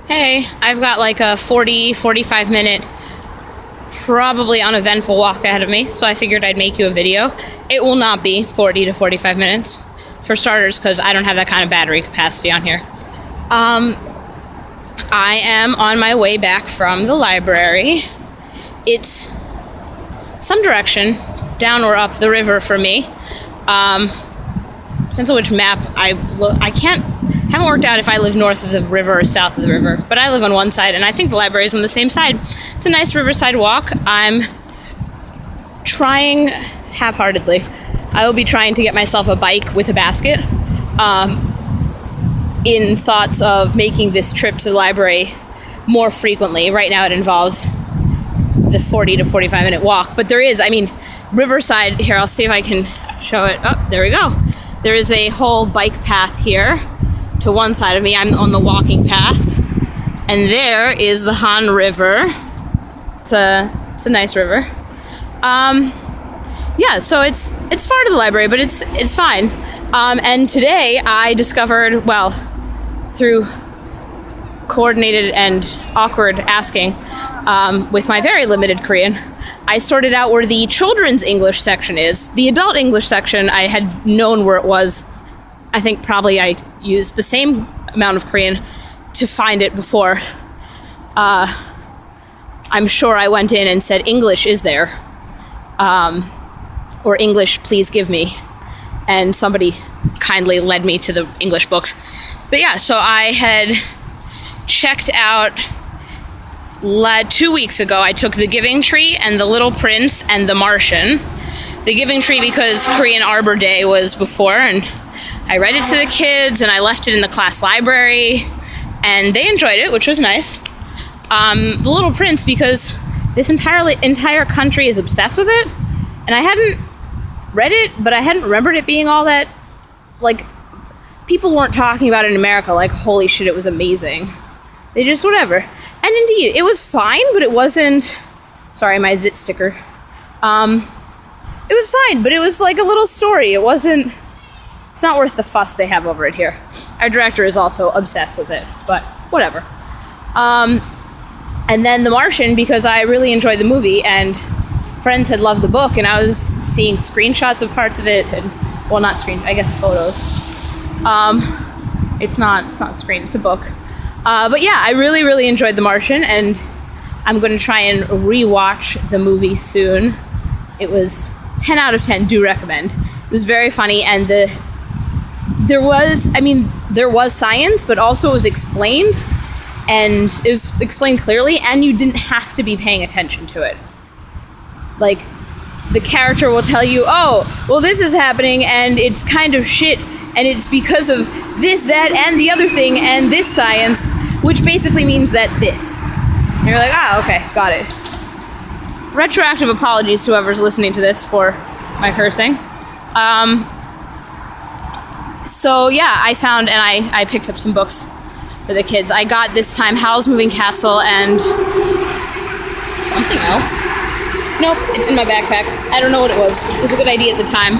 Hey, I've got like a 45 minute, probably uneventful walk ahead of me, so I figured I'd make you a video. It will not be 40 to 45 minutes, for starters, because I don't have that kind of battery capacity on here. I am on my way back from the library. It's some direction down or up the river for me. Depends on which map I look. Haven't worked out if I live north of the river or south of the river, but I live on one side, and I think the library is on the same side. It's a nice riverside walk. I'm trying half-heartedly. I will be trying to get myself a bike with a basket, in thoughts of making this trip to the library more frequently. Right now it involves the 40 to 45 minute walk, but there is, riverside here. I'll see if I can show it. Oh, there we go. There is a whole bike path here to one side of me. I'm on the walking path, and there is the Han River. It's a nice river. So it's far to the library, but it's fine. And today I discovered, through coordinated and awkward asking, with my very limited Korean, I sorted out where the children's English section is. The adult English section, I had known where it was. I think probably I used the same amount of Korean to find it before. I'm sure I went in and said, English is there. Or English, please give me. And somebody kindly led me to the English books. But yeah, so I had checked out 2 weeks ago. I took The Giving Tree and The Little Prince and The Martian. The Giving Tree because Korean Arbor Day was before, and I read it to the kids, and I left it in the class library, and they enjoyed it, which was nice. The Little Prince because this entire country is obsessed with it, and I hadn't read it, but I hadn't remembered it being all that, people weren't talking about it in America like, holy shit, it was amazing. They just, whatever. And indeed, it was fine, but it wasn't, sorry, my zit sticker. It was fine, but it was like a little story. It's not worth the fuss they have over it here. Our director is also obsessed with it, but whatever. And then The Martian, because I really enjoyed the movie, and friends had loved the book, and I was seeing screenshots of parts of it, and, not photos. It's not a screen, it's a book. But yeah, I really, really enjoyed The Martian, and I'm going to try and rewatch the movie soon. It was 10 out of 10, do recommend. It was very funny, and there was science, but also it was explained, and it was explained clearly, and you didn't have to be paying attention to it. The character will tell you, this is happening, and it's kind of shit, and it's because of this, that, and the other thing, and this science, which basically means that this. And you're like, okay, got it. Retroactive apologies to whoever's listening to this for my cursing. So yeah, I found, and I picked up some books for the kids. I got this time Howls Moving Castle and something else. Nope, it's in my backpack. I don't know what it was. It was a good idea at the time.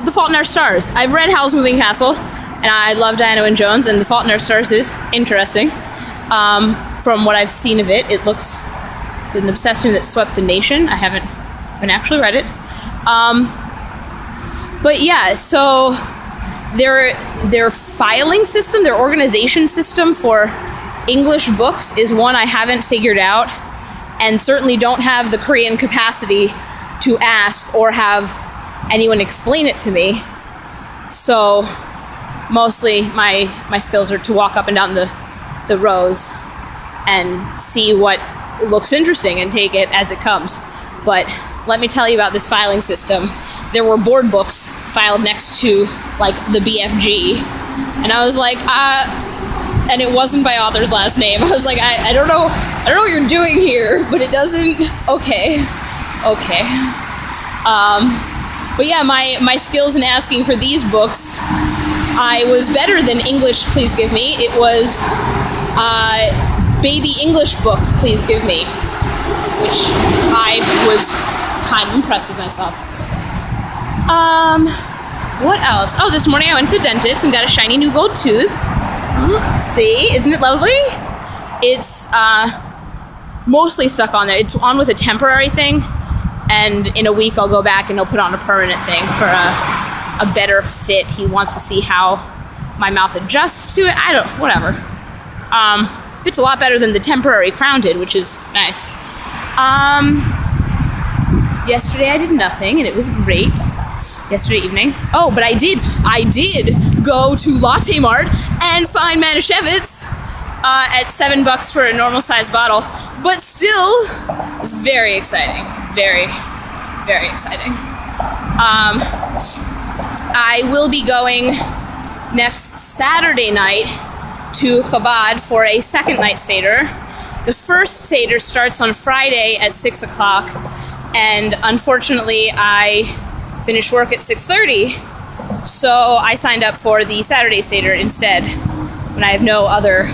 The Fault in Our Stars. I've read Howl's Moving Castle, and I love Diana Wynne Jones, and The Fault in Our Stars is interesting. From what I've seen of it, it's an obsession that swept the nation. I haven't actually read it. But yeah, so their filing system, their organization system for English books is one I haven't figured out, and certainly don't have the Korean capacity to ask or have anyone explain it to me. So mostly my skills are to walk up and down the rows and see what looks interesting and take it as it comes. But let me tell you about this filing system. There were board books filed next to the BFG, and I was like, and it wasn't by author's last name. I was like, I don't know what you're doing here, but it doesn't, okay. But yeah, my skills in asking for these books, I was better than English, please give me. It was baby English book, please give me, which I was kind of impressed with myself. What else? This morning I went to the dentist and got a shiny new gold tooth. See, isn't it lovely? It's mostly stuck on there. It's on with a temporary thing, and in a week I'll go back and I'll put on a permanent thing for a better fit. He wants to see how my mouth adjusts to it. Whatever. Fits a lot better than the temporary crown did, which is nice. Yesterday I did nothing, and it was great. Yesterday evening. Oh, but I did go to Latte Mart and find Manischewitz at $7 for a normal size bottle. But still, it was very exciting. Very, very exciting. I will be going next Saturday night to Chabad for a second night Seder. The first Seder starts on Friday at 6 o'clock, and unfortunately I finish work at 6:30, so I signed up for the Saturday Seder instead when I have no other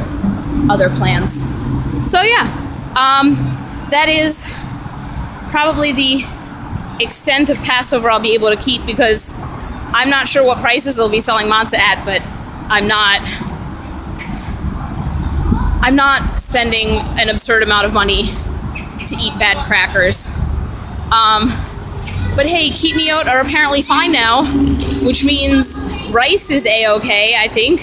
plans. So yeah, that is probably the extent of Passover I'll be able to keep, because I'm not sure what prices they'll be selling matzah at, but I'm not spending an absurd amount of money to eat bad crackers. But hey, keep me out are apparently fine now, which means rice is a-okay, I think,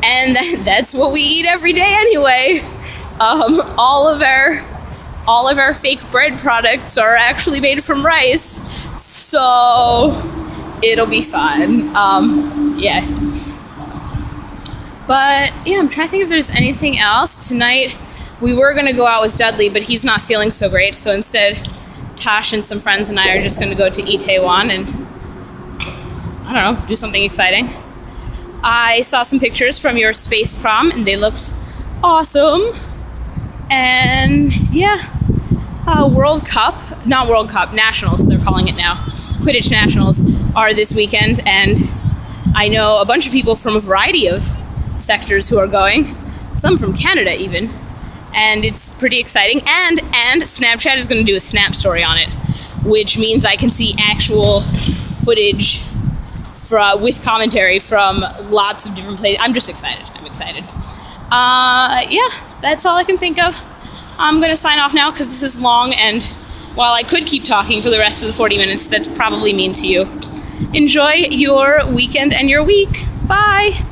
and that's what we eat every day anyway. All of our fake bread products are actually made from rice, so it'll be fun. Yeah. But yeah, I'm trying to think if there's anything else. Tonight we were gonna go out with Dudley, but he's not feeling so great, so instead Tosh and some friends and I are just going to go to Itaewon and, I don't know, do something exciting. I saw some pictures from your space prom, and they looked awesome. And, yeah, Nationals, they're calling it now. Quidditch Nationals are this weekend, and I know a bunch of people from a variety of sectors who are going, some from Canada even. And it's pretty exciting, and Snapchat is going to do a Snap story on it, which means I can see actual footage with commentary from lots of different places. I'm just excited. I'm excited. Yeah, that's all I can think of. I'm going to sign off now because this is long, and while I could keep talking for the rest of the 40 minutes, that's probably mean to you. Enjoy your weekend and your week. Bye!